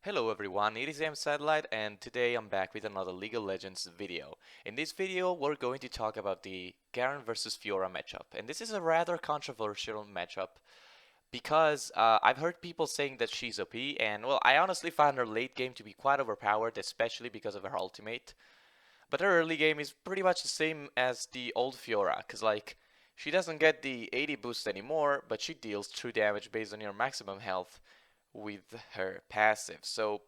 Hello everyone, it is AMSatellite and today I'm back with another League of Legends video. In this video we're going to talk about the Garen versus Fiora matchup, and this is a rather controversial matchup because I've heard people saying that she's OP, and well, I honestly find her late game to be quite overpowered, especially because of her ultimate. But her early game is pretty much the same as the old Fiora, because like she doesn't get the 80 boost anymore, but she deals true damage based on your maximum health with her passive. So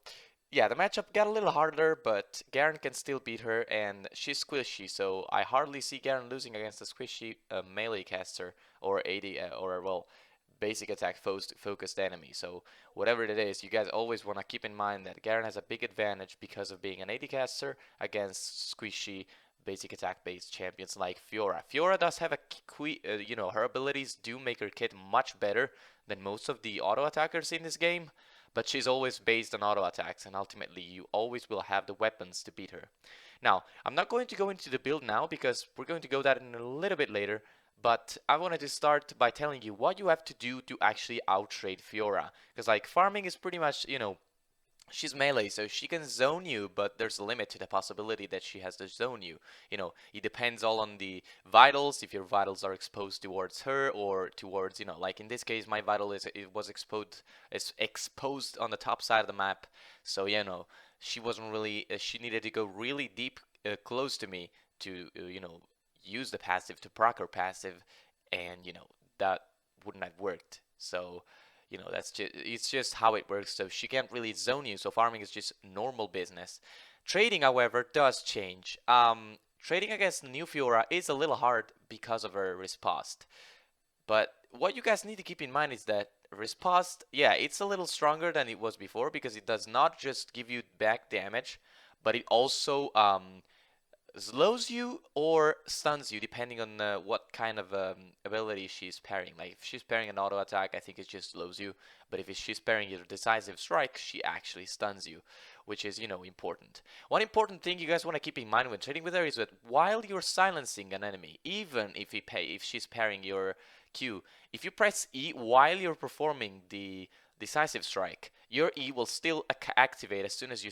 yeah, the matchup got a little harder, but Garen can still beat her, and she's squishy, so I hardly see Garen losing against a squishy melee caster or AD or well, basic attack focused enemy. So whatever it is, you guys always want to keep in mind that Garen has a big advantage because of being an AD caster against squishy basic attack based champions like Fiora. Fiora does have her abilities do make her kit much better than most of the auto attackers in this game, but she's always based on auto attacks, and ultimately you always will have the weapons to beat her. Now, I'm not going to go into the build now because we're going to go that in a little bit later, but I wanted to start by telling you what you have to do to actually outtrade Fiora. Because like farming is pretty much, she's melee, so she can zone you, but there's a limit to the possibility that she has to zone you. It depends all on the vitals, if your vitals are exposed towards her or towards, like in this case, my vital was exposed on the top side of the map. So, she wasn't really, she needed to go really deep, close to me to, use the passive to proc her passive, and, that wouldn't have worked. So, it's just how it works. So she can't really zone you. So farming is just normal business. Trading, however, does change. Trading against new Fiora is a little hard because of her riposte. But what you guys need to keep in mind is that riposte, yeah, it's a little stronger than it was before because it does not just give you back damage, but it also slows you or stuns you depending on what kind of ability she's pairing. Like if she's pairing an auto attack, I think it just slows you. But if she's pairing your decisive strike, she actually stuns you, which is important. One important thing you guys want to keep in mind when trading with her is that while you're silencing an enemy, even if she's pairing your Q, if you press E while you're performing the decisive strike, your E will still activate as soon as you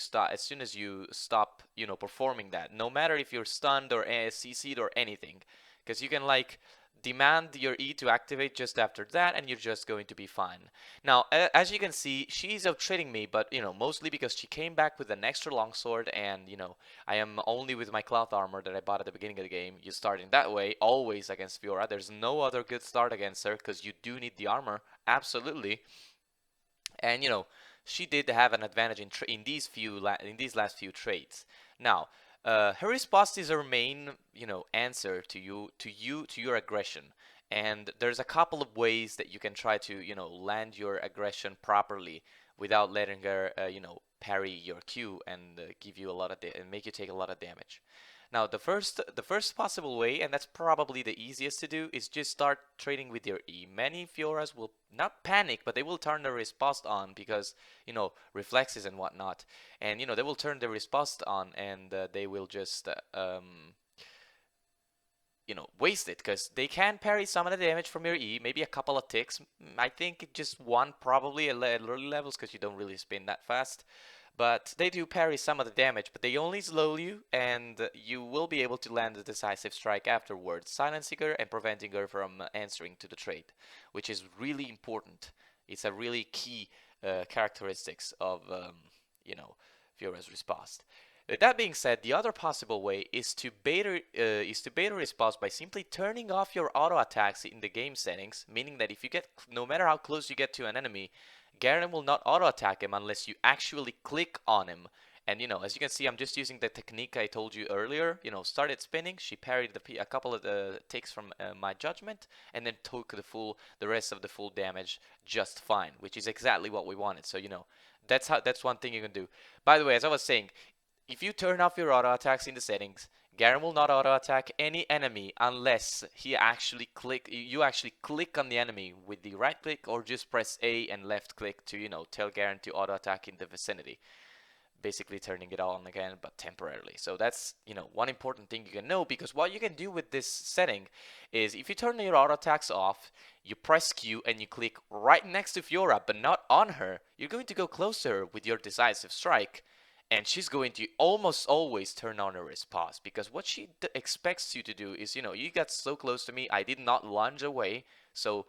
stop, performing that. No matter if you're stunned or CC'd or anything, because you can like demand your E to activate just after that, and you're just going to be fine. Now, as you can see, she's outtrading me, but mostly because she came back with an extra longsword, and I am only with my cloth armor that I bought at the beginning of the game. You start in that way, always against Fiora. There's no other good start against her because you do need the armor, absolutely. And she did have an advantage in these last few trades. Now, her response is her main answer to your aggression. And there's a couple of ways that you can try to land your aggression properly without letting her parry your Q and give you a lot of and make you take a lot of damage. Now, the first possible way, and that's probably the easiest to do, is just start trading with your E. Many Fioras will not panic, but they will turn their riposte on because, reflexes and whatnot. And, they will turn their riposte on and they will just, waste it because they can parry some of the damage from your E, maybe a couple of ticks. I think just one probably at early levels because you don't really spin that fast. But they do parry some of the damage, but they only slow you, and you will be able to land the decisive strike afterwards, silencing her and preventing her from answering to the trade, which is really important. It's a really key characteristics of, Fiora's response. That being said, the other possible way is to bait her response by simply turning off your auto attacks in the game settings, meaning that if you get, no matter how close you get to an enemy, Garen will not auto attack him unless you actually click on him. And as you can see, I'm just using the technique I told you earlier. Started spinning, she parried a couple of the takes from my judgment, and then took the rest of the full damage just fine, which is exactly what we wanted. So that's one thing you can do. By the way, as I was saying, if you turn off your auto attacks in the settings, Garen will not auto attack any enemy unless you actually click on the enemy with the right click or just press A and left click to tell Garen to auto attack in the vicinity. basically turning it on again, but temporarily. So that's, one important thing you can know, because what you can do with this setting is if you turn your auto attacks off, you press Q and you click right next to Fiora, but not on her, you're going to go closer with your decisive strike, and she's going to almost always turn on her response, because what she expects you to do is, you got so close to me, I did not lunge away, so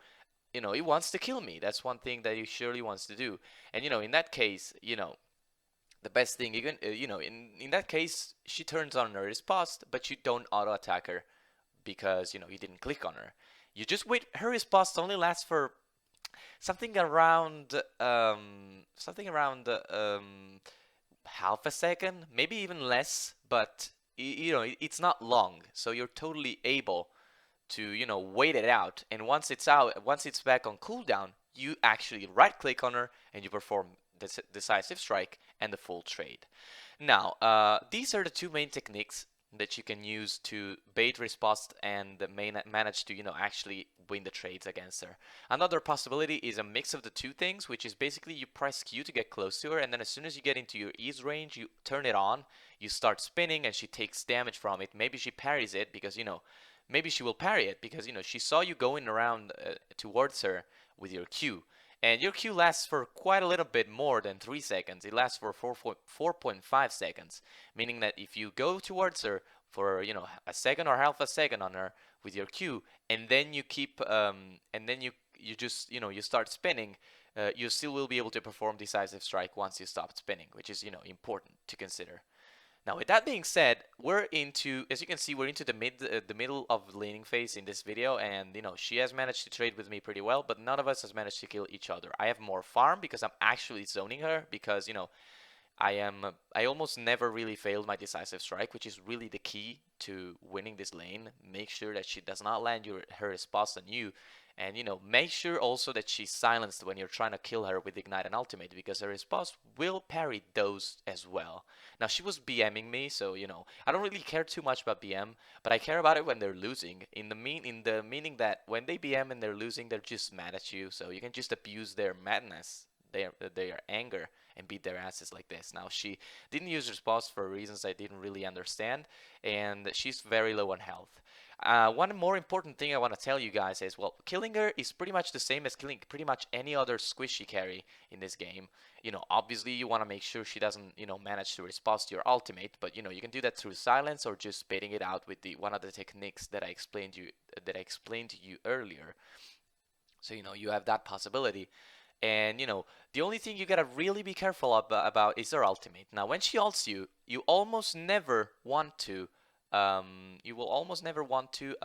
he wants to kill me. That's one thing that he surely wants to do. And in that case, the best thing you can, in that case, she turns on her response, but you don't auto attack her because you didn't click on her. You just wait. Her response only lasts for something around half a second, maybe even less, but it's not long, so you're totally able to wait it out, and once it's back on cooldown, you actually right click on her and you perform the decisive strike and the full trade. Now, these are the two main techniques that you can use to bait response and manage to actually win the trades against her. Another possibility is a mix of the two things, which is basically you press Q to get close to her, and then as soon as you get into your ease range, you turn it on, you start spinning, and she takes damage from it. Maybe she parries it because maybe she will parry it because she saw you going around towards her with your Q, and your Q lasts for quite a little bit more than 3 seconds. It lasts for 4.5 seconds, meaning that if you go towards her for a second or half a second on her with your Q, and then you keep and then you just you start spinning, you still will be able to perform decisive strike once you stop spinning, which is important to consider. Now, with that being said, as you can see, we're into the middle of the laning phase in this video, and she has managed to trade with me pretty well, but none of us has managed to kill each other. I have more farm because I'm actually zoning her, because I almost never really failed my decisive strike, which is really the key to winning this lane. Make sure that she does not land her response on you, and make sure also that she's silenced when you're trying to kill her with ignite and ultimate, because her response will parry those as well. Now, she was BMing me, so I don't really care too much about BM, but I care about it when they're losing. In the meaning that when they BM and they're losing, they're just mad at you, so you can just abuse their madness, their anger, and beat their asses like this. Now, she didn't use response for reasons I didn't really understand, and she's very low on health. One more important thing I want to tell you guys is, well, killing her is pretty much the same as killing pretty much any other squishy carry in this game. Obviously you want to make sure she doesn't, manage to respond to your ultimate, but you can do that through silence or just baiting it out with the one of the techniques that I explained to you earlier. So you have that possibility. And the only thing you gotta really be careful about is her ultimate. Now, when she ults you, you almost never want to you will almost never want to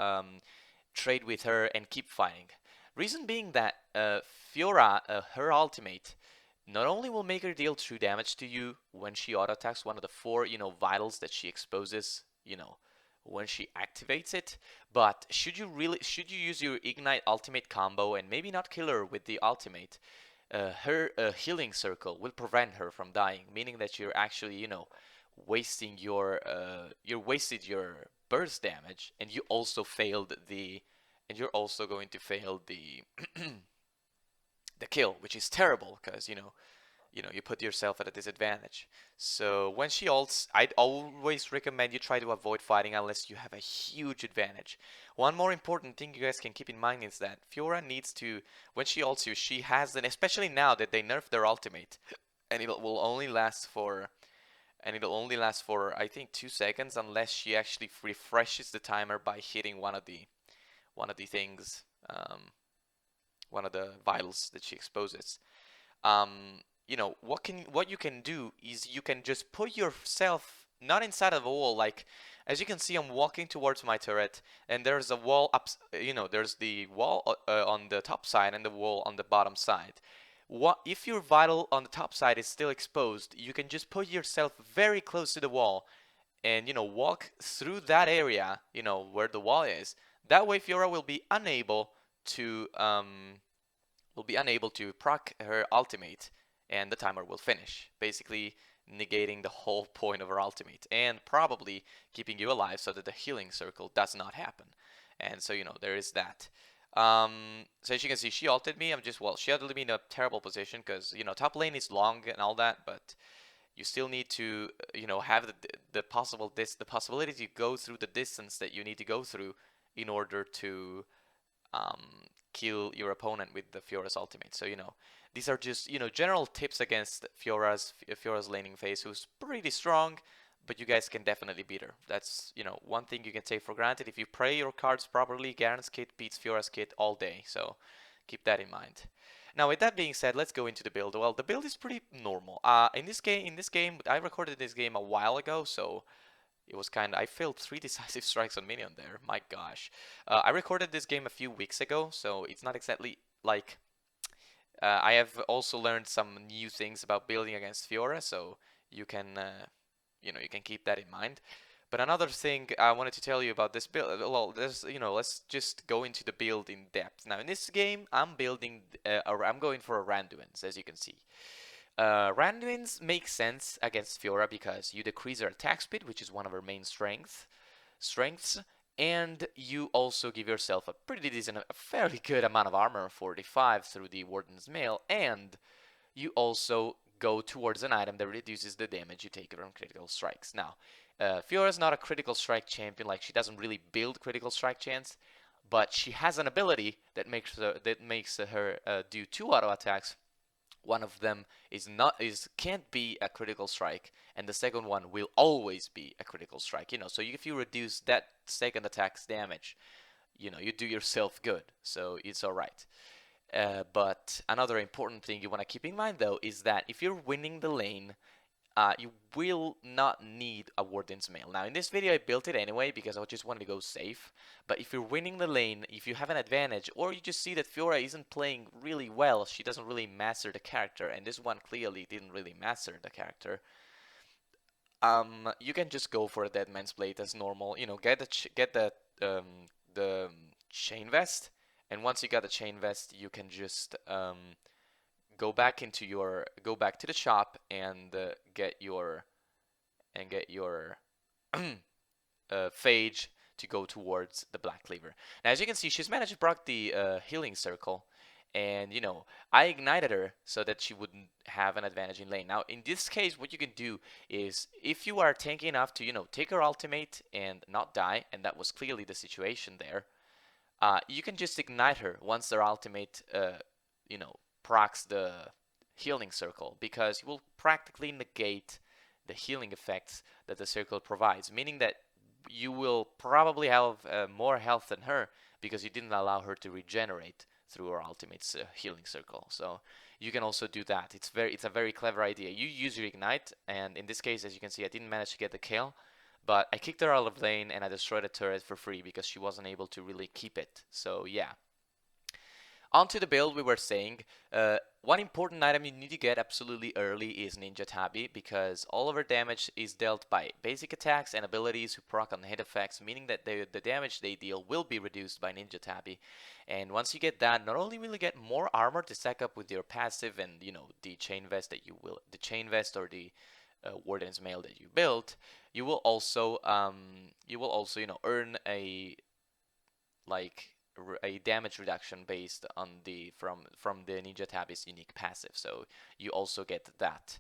trade with her and keep fighting. Reason being that Fiora, her ultimate, not only will make her deal true damage to you when she auto attacks one of the 4 vitals that she exposes, when she activates it, but should you use your ignite ultimate combo and maybe not kill her with the ultimate, her healing circle will prevent her from dying, meaning that you're actually wasting you wasted your burst damage, and you also failed and you're also going to fail the the kill, which is terrible because you put yourself at a disadvantage. So when she ults, I'd always recommend you try to avoid fighting unless you have a huge advantage. One more important thing you guys can keep in mind is that Fiora needs to, when she ults you, she has an, especially now that they nerfed their ultimate, and it'll only last for I think 2 seconds unless she actually refreshes the timer by hitting one of the things, one of the vitals that she exposes. What you can do is you can just put yourself not inside of a wall. Like, as you can see, I'm walking towards my turret, and there's a wall up. There's the wall on the top side and the wall on the bottom side. If your vital on the top side is still exposed, you can just put yourself very close to the wall and walk through that area, where the wall is. That way Fiora will be unable to proc her ultimate, and the timer will finish, basically negating the whole point of her ultimate and probably keeping you alive so that the healing circle does not happen. And so there is that. So as you can see, she ulted me. She ulted me in a terrible position because top lane is long and all that, but You still need to, have the possibility to go through the distance that you need to go through in order to kill your opponent with the Fiora's ultimate. So these are just general tips against Fiora's laning phase, who's pretty strong, but you guys can definitely beat her. That's one thing you can take for granted. If you play your cards properly, Garen's kit beats Fiora's kit all day. So keep that in mind. Now, with that being said, let's go into the build. Well, the build is pretty normal. In this game, I recorded this game a while ago, so it was I failed 3 decisive strikes on minion there. My gosh. I recorded this game a few weeks ago, so it's not exactly like I have also learned some new things about building against Fiora, so you can you can keep that in mind. But another thing I wanted to tell you about this build, well, let's just go into the build in depth. Now, in this game, I'm going for a Randuin's, as you can see. Randuin's make sense against Fiora because you decrease her attack speed, which is one of her main strengths, and you also give yourself a fairly good amount of armor, 45 through the Warden's Mail, and you also go towards an item that reduces the damage you take from critical strikes. Now, Fiora's not a critical strike champion, like she doesn't really build critical strike chance, but she has an ability that makes her do 2 auto attacks. One of them can't be a critical strike, and the second one will always be a critical strike. So if you reduce that second attack's damage, you do yourself good. So it's all right. But another important thing you want to keep in mind, though, is that if you're winning the lane, you will not need a Warden's Mail. Now, in this video, I built it anyway because I just wanted to go safe. But if you're winning the lane, if you have an advantage, or you just see that Fiora isn't playing really well, she doesn't really master the character, and this one clearly didn't really master the character, you can just go for a Dead Man's Blade as normal. Get the chain vest, and once you got the chain vest, you can just go back to the shop and get your phage to go towards the Black Cleaver. Now, as you can see, she's managed to proc the healing circle, and I ignited her so that she wouldn't have an advantage in lane. Now, in this case, what you can do is, if you are tanky enough to take her ultimate and not die, and that was clearly the situation there, you can just ignite her once their ultimate procs the healing circle, because you will practically negate the healing effects that the circle provides, meaning that you will probably have more health than her because you didn't allow her to regenerate through her ultimate's healing circle. So you can also do that. It's a very clever idea. You use your ignite, and in this case, as you can see, I didn't manage to get the kill, but I kicked her out of lane and I destroyed a turret for free because she wasn't able to really keep it. So yeah. Onto the build, we were saying, one important item you need to get absolutely early is Ninja Tabi, because all of her damage is dealt by basic attacks and abilities who proc on hit effects, meaning that the damage they deal will be reduced by Ninja Tabi. And once you get that, not only will you get more armor to stack up with your passive and the chain vest or the Warden's Mail that you built, you will also earn a damage reduction based on from the Ninja Tabi's unique passive. So you also get that.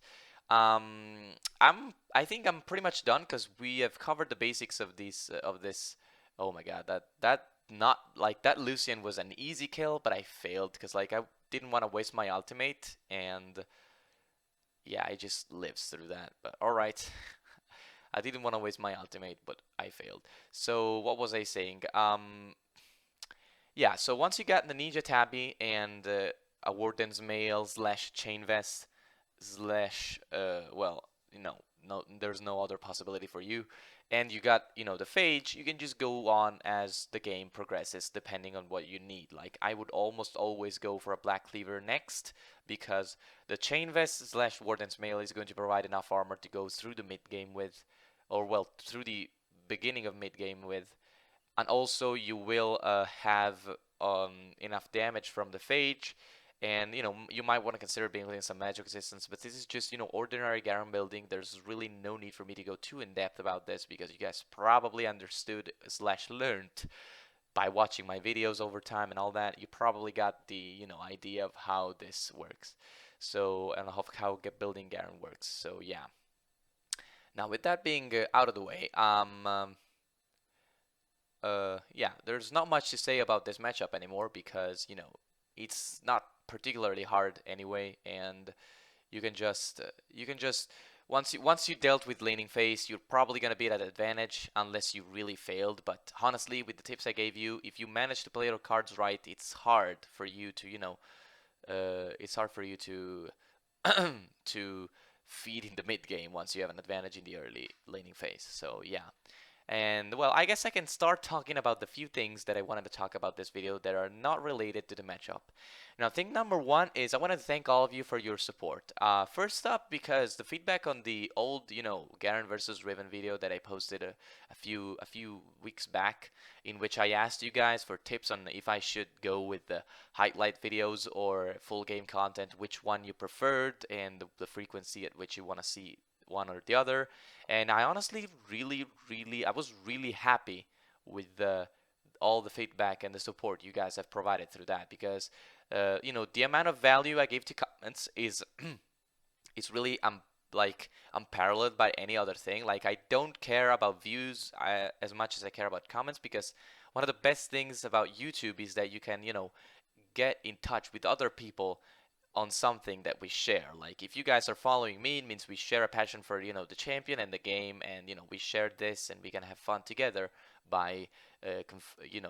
I think I'm pretty much done because we have covered the basics of this. Oh my god, that Lucian was an easy kill, but I failed because I didn't want to waste my ultimate, and yeah, I just lives through that. But all right. I didn't want to waste my ultimate, but I failed. So what was I saying? Yeah, so once you got the Ninja Tabi and a Warden's Mail / Chain Vest / well, no, there's no other possibility for you, and you got the Phage, you can just go on as the game progresses depending on what you need. Like, I would almost always go for a Black Cleaver next, because the Chain Vest / Warden's Mail is going to provide enough armor to go through the mid game with, or well, through the beginning of mid game with. And also you will have enough damage from the Phage, and you might want to consider building some magic resistance, but this is just ordinary Garen building. There's really no need for me to go too in depth about this, because you guys probably understood / learned by watching my videos over time and all that. You probably got the idea of how this works, so, and of how building Garen works. So yeah. Now, with that being out of the way, yeah, there's not much to say about this matchup anymore because, it's not particularly hard anyway, and you can just once you dealt with laning phase, you're probably gonna be at an advantage unless you really failed. But honestly, with the tips I gave you, if you manage to play your cards right, it's hard for you to, it's hard for you to to feed in the mid game once you have an advantage in the early laning phase. So yeah. And well, I guess I can start talking about the few things that I wanted to talk about this video that are not related to the matchup. Now, thing number one is I want to thank all of you for your support. First up, because the feedback on the old, Garen versus Riven video that I posted a few weeks back, in which I asked you guys for tips on if I should go with the highlight videos or full game content, which one you preferred, and the frequency at which you want to see one or the other. And I honestly I was really happy with all the feedback and the support you guys have provided through that because, the amount of value I gave to comments is is really like unparalleled by any other thing. Like I don't care about views as much as I care about comments because one of the best things about YouTube is that you can, get in touch with other people on something that we share. Like if you guys are following me, it means we share a passion for, the champion and the game, and we share this and we can have fun together by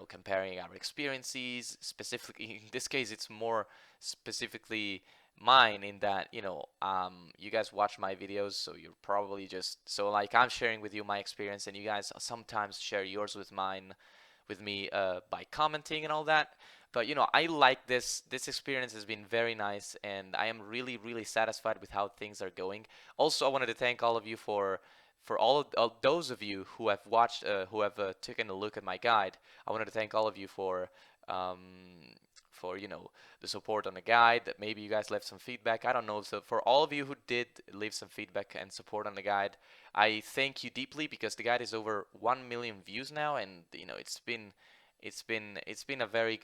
comparing our experiences. Specifically, in this case, it's more specifically mine in that, you guys watch my videos, so you're probably just so like I'm sharing with you my experience, and you guys sometimes share yours with me by commenting and all that. But I like this. This experience has been very nice, and I am really satisfied with how things are going. Also, I wanted to thank all of you for all those of you who have watched, who have taken a look at my guide. I wanted to thank all of you for the support on the guide. That maybe you guys left some feedback. I don't know. So for all of you who did leave some feedback and support on the guide, I thank you deeply because the guide is over 1 million views now, and it's been a very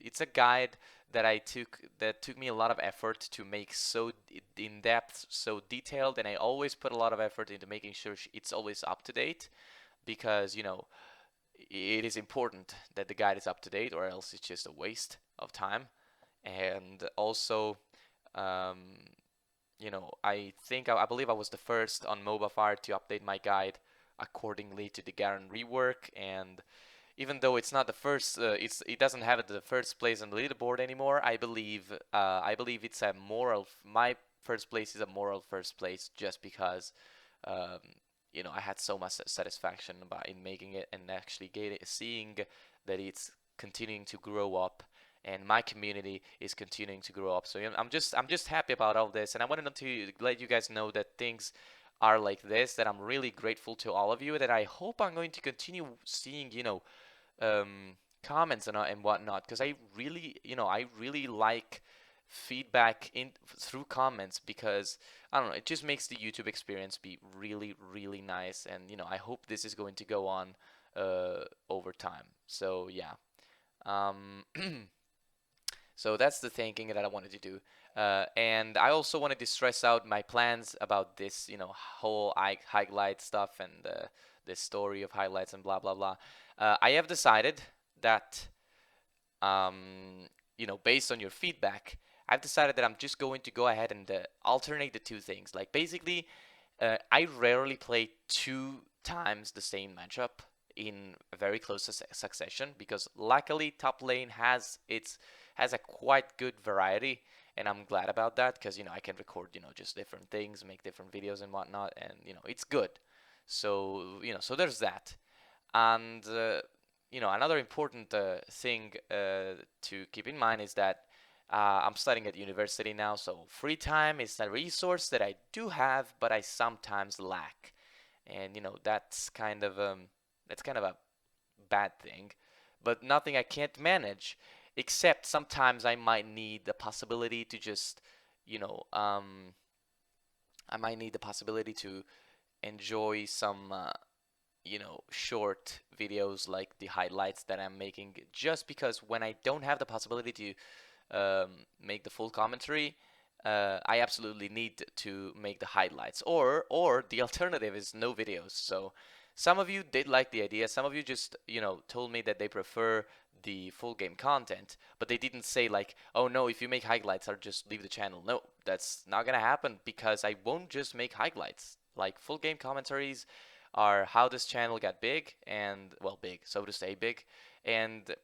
it's a guide that took me a lot of effort to make so in depth, so detailed, and I always put a lot of effort into making sure it's always up to date because it is important that the guide is up to date or else it's just a waste of time. And also, um, I believe I was the first on mobafire to update my guide accordingly to the Garen rework, and even though it's not the first, it doesn't have the first place on the leaderboard anymore. I believe it's a moral. My first place is a moral first place just because, um, I had so much satisfaction in making it and actually seeing that it's continuing to grow up and my community is continuing to grow up. So I'm just happy about all this, and I wanted to let you guys know that things are like this. That I'm really grateful to all of you. That I hope I'm going to continue seeing, comments and whatnot because I really like feedback in through comments because I don't know, it just makes the YouTube experience be really nice, and I hope this is going to go on over time. So yeah. Um, so that's the thinking that I wanted to do. And I also wanted to stress out my plans about this, whole highlight stuff and the story of highlights and blah blah blah. I have decided that, based on your feedback, I've decided that I'm just going to go ahead and alternate the two things. Like basically, I rarely play two times the same matchup in a very close succession because luckily top lane has a quite good variety, and I'm glad about that because I can record just different things, make different videos and whatnot, and it's good. So so there's that. And another important thing to keep in mind is that I'm studying at university now, so free time is a resource that I do have, but I sometimes lack, and that's kind of a bad thing, but nothing I can't manage, except sometimes I might need the possibility to just, you know, I might need the possibility to enjoy some short videos like the highlights that I'm making, just because when I don't have the possibility to make the full commentary, I absolutely need to make the highlights, or the alternative is no videos. So some of you did like the idea. Some of you just told me that they prefer the full game content, but they didn't say like, oh no, if you make highlights, I'll just leave the channel. No, that's not gonna happen because I won't just make highlights. Like full game commentaries are how this channel got big and well big, so to say big, and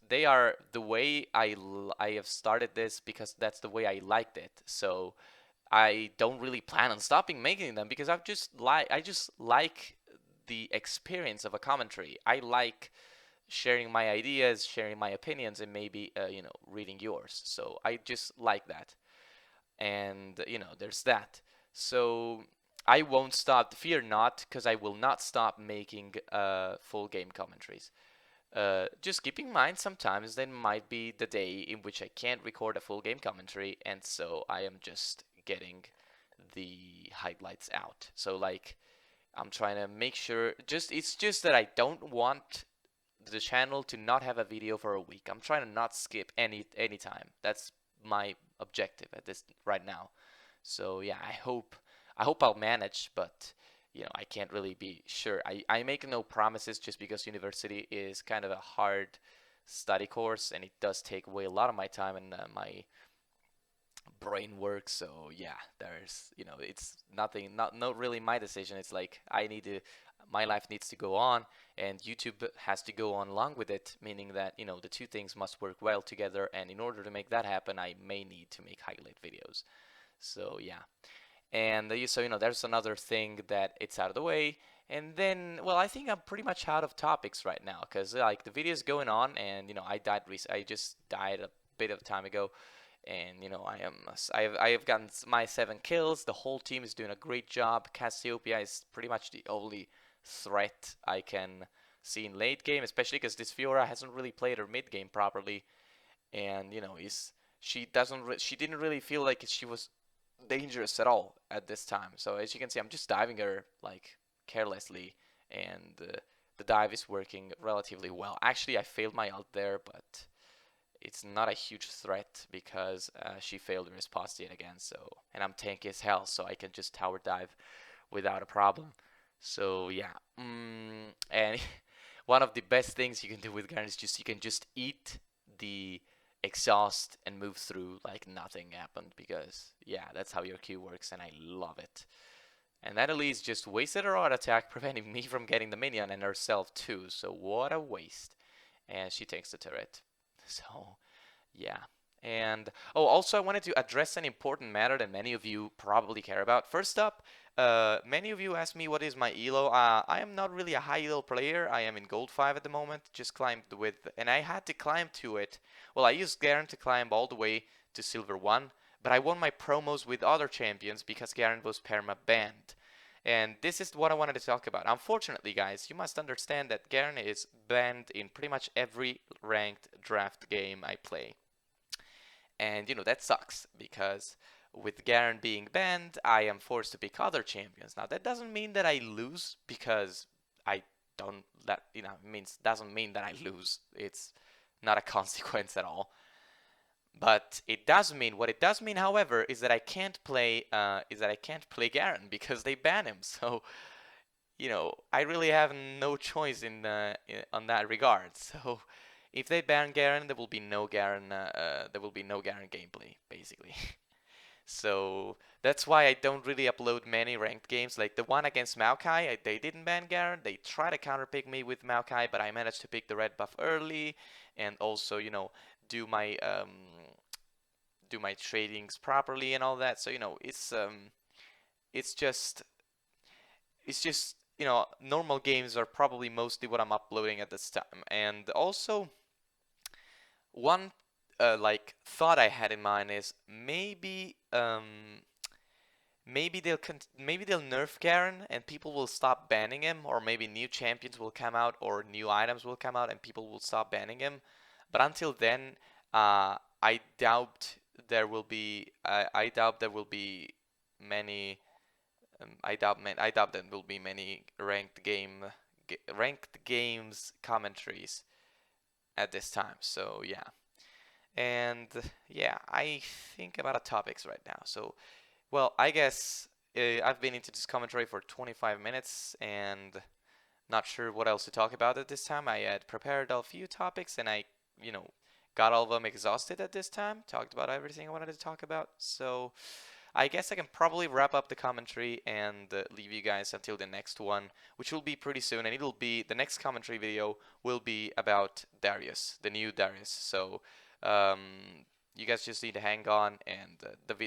they are the way I have started this because that's the way I liked it. So I don't really plan on stopping making them because I just like the experience of a commentary. I like sharing my ideas, sharing my opinions, and maybe reading yours. So I just like that, and there's that. So I won't stop. Fear not, because I will not stop making full game commentaries. Just keep in mind sometimes there might be the day in which I can't record a full game commentary, and so I am just getting the highlights out. So like I'm trying to make sure it's just that I don't want the channel to not have a video for a week. I'm trying to not skip any time. That's my objective at this right now. So yeah, I hope I'll manage, but I can't really be sure. I make no promises just because university is kind of a hard study course and it does take away a lot of my time and my brain work. So yeah, it's nothing, not really my decision. It's like my life needs to go on and YouTube has to go on along with it, meaning that the two things must work well together. And in order to make that happen, I may need to make highlight videos. So yeah. And so there's another thing that it's out of the way. And then, well, I think I'm pretty much out of topics right now because like the video is going on, and I just died a bit of time ago, and I have gotten my 7 kills. The whole team is doing a great job. Cassiopeia is pretty much the only threat I can see in late game, especially because this Fiora hasn't really played her mid game properly, and is she didn't really feel like she was dangerous at all at this time. So as you can see, I'm just diving her like carelessly, and the dive is working relatively well. Actually, I failed my ult there, but it's not a huge threat because she failed her response yet again. So, and I'm tanky as hell, so I can just tower dive without a problem. So yeah, and one of the best things you can do with Garen is just you can just eat the exhaust and move through like nothing happened, because yeah, that's how your Q works, and I love it. And that Elise just wasted her auto attack, preventing me from getting the minion and herself too. So what a waste. And she takes the turret. So yeah. And oh, also I wanted to address an important matter that many of you probably care about. First up, many of you asked me what is my elo. I am not really a high elo player. I am in gold 5 at the moment. Just climbed with, and I had to climb to it. Well, I used Garen to climb all the way to silver 1, but I won my promos with other champions because Garen was perma banned. And this is what I wanted to talk about. Unfortunately, guys, you must understand that Garen is banned in pretty much every ranked draft game I play. And that sucks because with Garen being banned, I am forced to pick other champions. Now that doesn't mean that I lose because I don't that means doesn't mean that I lose. It's not a consequence at all. But it does mean what it does mean, however, is that I can't play Garen because they ban him. So I really have no choice on that regard. So if they ban Garen, there will be no Garen. There will be no Garen gameplay, basically. So that's why I don't really upload many ranked games. Like the one against Maokai, they didn't ban Garen. They tried to counterpick me with Maokai, but I managed to pick the red buff early, and also do my do my tradings properly and all that. So it's just normal games are probably mostly what I'm uploading at this time. And also one like thought I had in mind is maybe they'll nerf Garen and people will stop banning him, or maybe new champions will come out or new items will come out and people will stop banning him. But until then, I doubt I doubt there will be many. I doubt there will be many ranked games commentaries at this time. So yeah. And yeah, I think about a topics right now. So, well, I guess I've been into this commentary for 25 minutes and not sure what else to talk about at this time. I had prepared a few topics and I, you know, got all of them exhausted at this time. Talked about everything I wanted to talk about. So I guess I can probably wrap up the commentary and leave you guys until the next one, which will be pretty soon. And it'll be the next commentary video will be about Darius, the new Darius. So um, you guys just need to hang on, and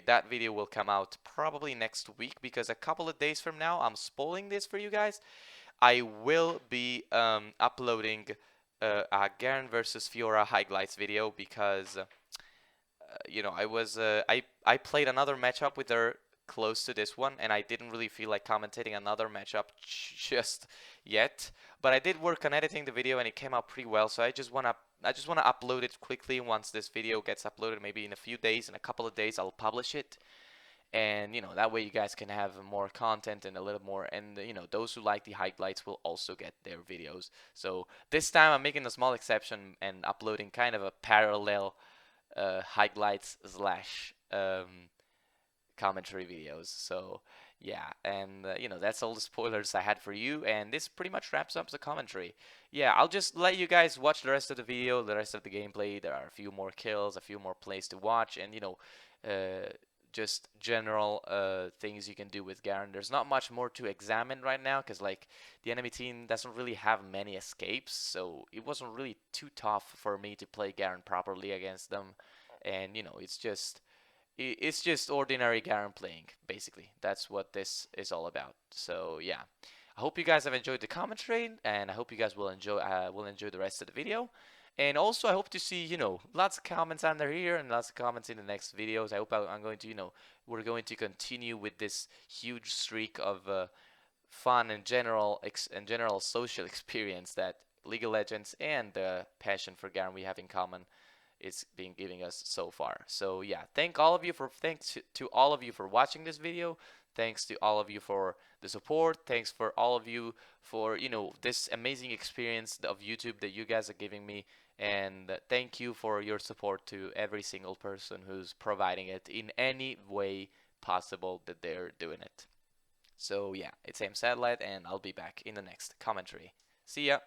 that video will come out probably next week because a couple of days from now, I'm spoiling this for you guys. I will be uploading a Garen versus Fiora highlights video because I played another matchup with her close to this one, and I didn't really feel like commentating another matchup just yet. But I did work on editing the video, and it came out pretty well. So I just wanna upload it quickly once this video gets uploaded. Maybe in a few days, in a couple of days, I'll publish it. And that way you guys can have more content and a little more, and those who like the highlights will also get their videos. So this time I'm making a small exception and uploading kind of a parallel highlights slash commentary videos. So yeah, and that's all the spoilers I had for you, and this pretty much wraps up the commentary. Yeah, I'll just let you guys watch the rest of the video, the rest of the gameplay. There are a few more kills, a few more plays to watch, and uh, just general things you can do with Garen. There's not much more to examine right now because like the enemy team doesn't really have many escapes, so it wasn't really too tough for me to play Garen properly against them. And it's just ordinary Garen playing, basically. That's what this is all about. So yeah, I hope you guys have enjoyed the commentary, and I hope you guys will enjoy the rest of the video. And also, I hope to see lots of comments under here and lots of comments in the next videos. I hope I'm going to we're going to continue with this huge streak of fun and general social experience that League of Legends and the passion for Garen we have in common is being giving us so far. So yeah, thanks to all of you for watching this video. Thanks to all of you for the support. Thanks for all of you for this amazing experience of YouTube that you guys are giving me. And thank you for your support to every single person who's providing it in any way possible that they're doing it. So yeah, it's AMSatellite, and I'll be back in the next commentary. See ya!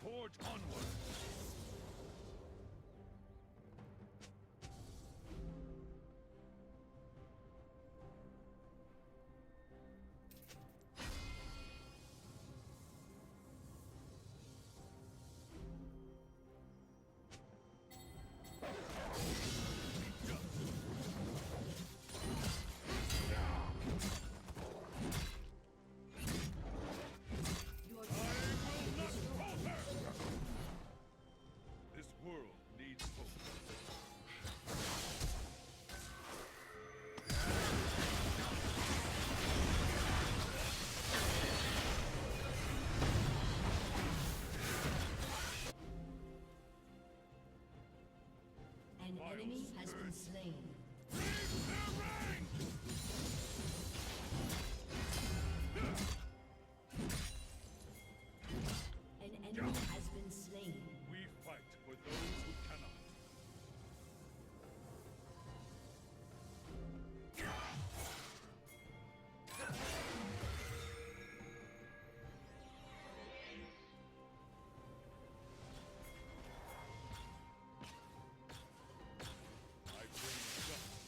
Forge onward! This world needs hope. An enemy has been slain. An enemy has been slain. We fight for those who cannot. I bring justice.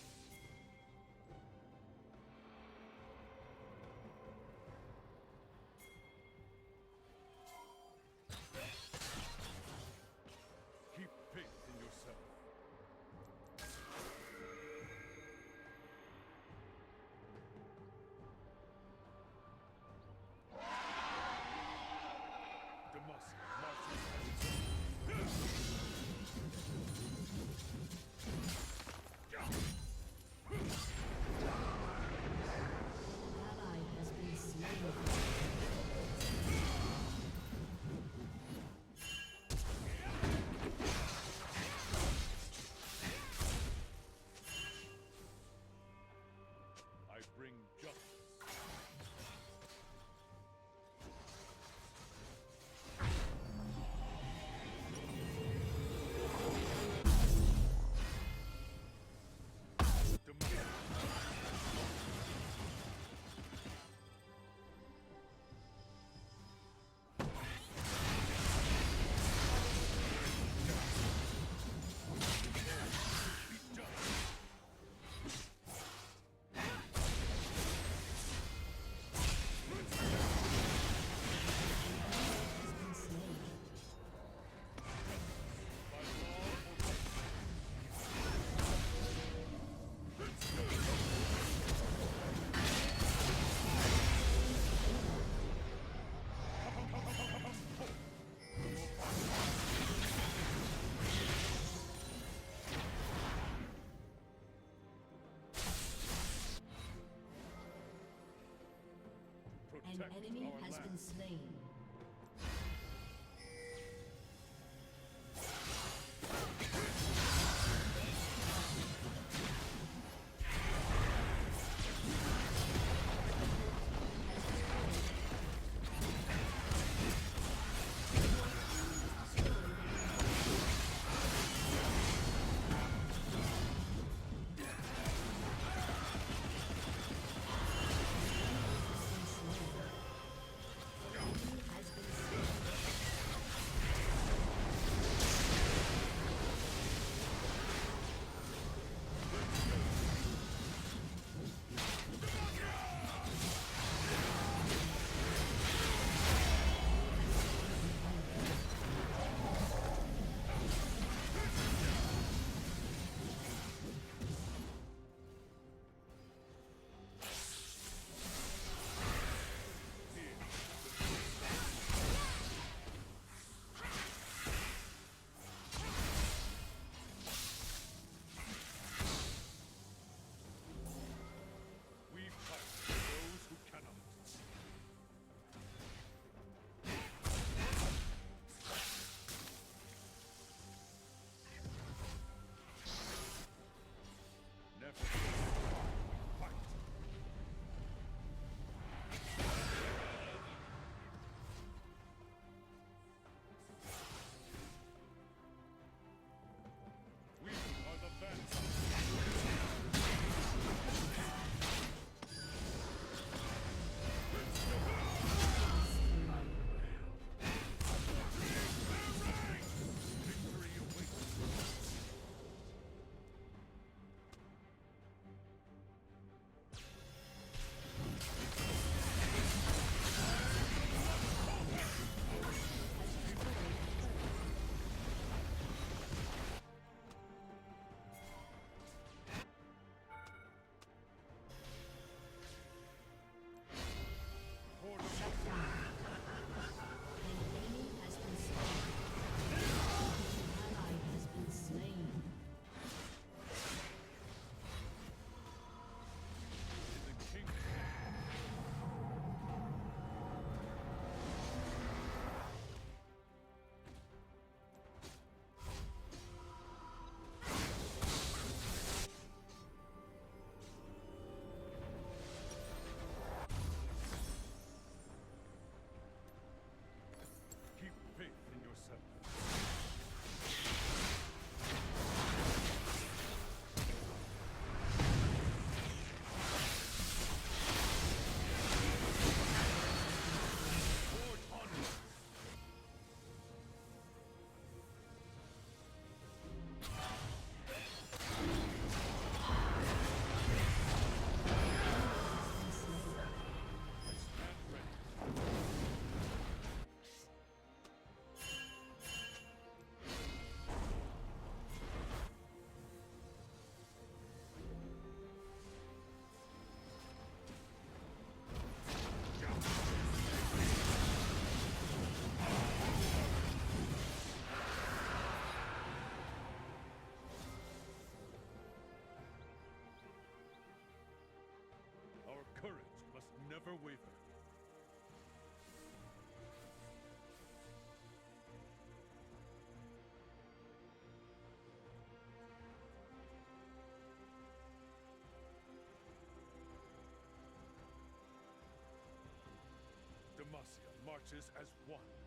Protect enemy our has land. been slain. We fight for those who cannot. Never fight. We are the vanguard. Victory awaits. For the Shut down. An enemy has been slain. An ally has been slain. the king. Keep faith in yourself. Forge onward. I stand ready. Our courage must never waver. Demacia marches as one.